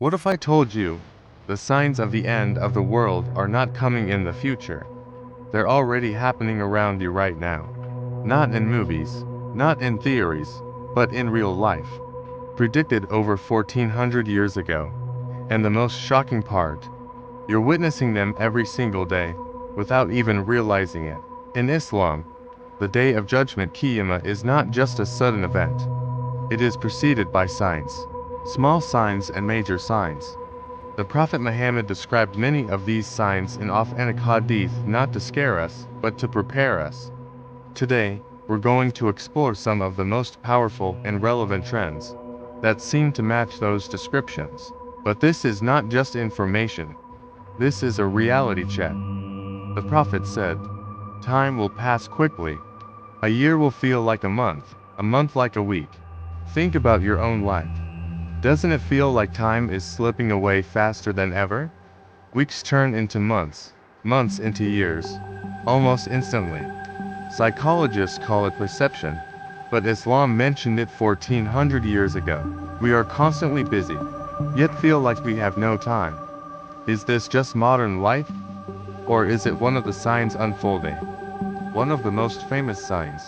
What if I told you the signs of the end of the world are not coming in the future? They're already happening around you right now. Not in movies, not in theories, but in real life. Predicted over 1400 years ago. And the most shocking part, you're witnessing them every single day, without even realizing it. In Islam, the Day of Judgment Qiyamah is not just a sudden event. It is preceded by signs. Small signs and major signs. The Prophet Muhammad described many of these signs in authentic hadith not to scare us, but to prepare us. Today, we're going to explore some of the most powerful and relevant trends that seem to match those descriptions. But this is not just information. This is a reality check. The Prophet said, "Time will pass quickly. A year will feel like a month like a week." Think about your own life. Doesn't it feel like time is slipping away faster than ever? Weeks turn into months, months into years, almost instantly. Psychologists call it perception, but Islam mentioned it 1400 years ago. We are constantly busy, yet feel like we have no time. Is this just modern life? Or is it one of the signs unfolding? One of the most famous signs: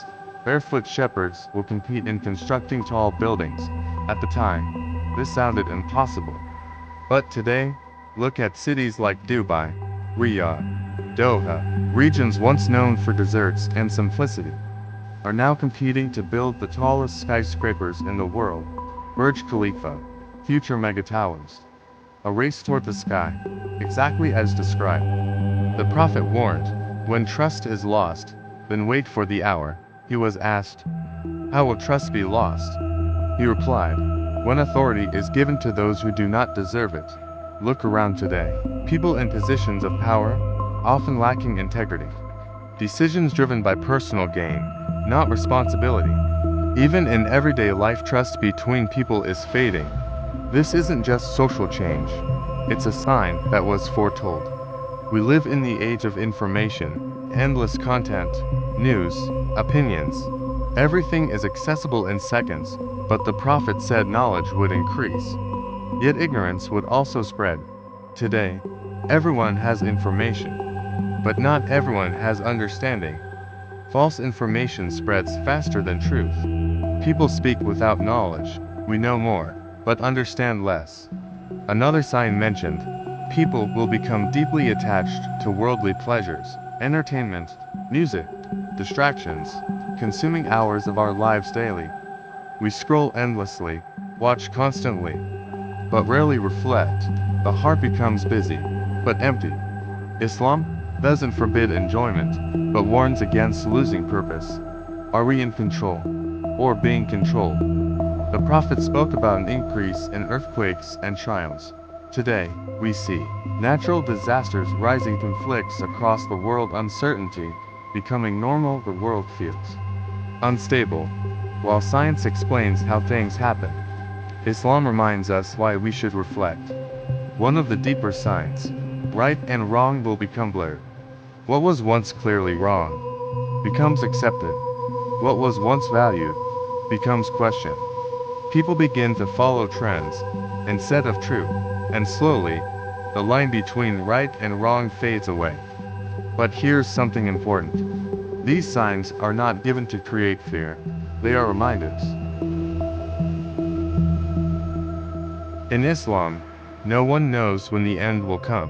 barefoot shepherds will compete in constructing tall buildings. At the time, this sounded impossible. But today, look at cities like Dubai, Riyadh, Doha. Regions once known for deserts and simplicity are now competing to build the tallest skyscrapers in the world. Burj Khalifa, future megatowers. A race toward the sky, exactly as described. The Prophet warned, when trust is lost, then wait for the hour. He was asked, how will trust be lost? He replied, when authority is given to those who do not deserve it. Look around today. People in positions of power, often lacking integrity. Decisions driven by personal gain, not responsibility. Even in everyday life, trust between people is fading. This isn't just social change. It's a sign that was foretold. We live in the age of information, endless content, news, opinions. Everything is accessible in seconds, but the Prophet said knowledge would increase. Yet ignorance would also spread. Today, everyone has information, but not everyone has understanding. False information spreads faster than truth. People speak without knowledge. We know more, but understand less. Another sign mentioned, people will become deeply attached to worldly pleasures, entertainment, music, distractions, consuming hours of our lives daily. We scroll endlessly, watch constantly, but rarely reflect. The heart becomes busy, but empty. Islam doesn't forbid enjoyment, but warns against losing purpose. Are we in control, or being controlled? The Prophet spoke about an increase in earthquakes and trials. Today, we see natural disasters rising, conflicts across the world, uncertainty becoming normal. The world feels unstable. While science explains how things happen, Islam reminds us why we should reflect. One of the deeper signs: right and wrong will become blurred. What was once clearly wrong becomes accepted. What was once valued becomes questioned. People begin to follow trends instead of truth, and slowly, the line between right and wrong fades away. But here's something important. These signs are not given to create fear. They are reminders. In Islam, no one knows when the end will come,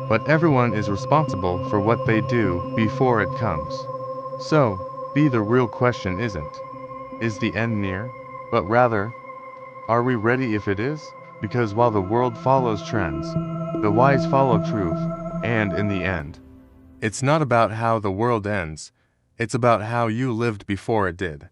but everyone is responsible for what they do before it comes. So, the real question isn't, is the end near? But rather, are we ready if it is? Because while the world follows trends, the wise follow truth, and in the end, it's not about how the world ends, it's about how you lived before it did.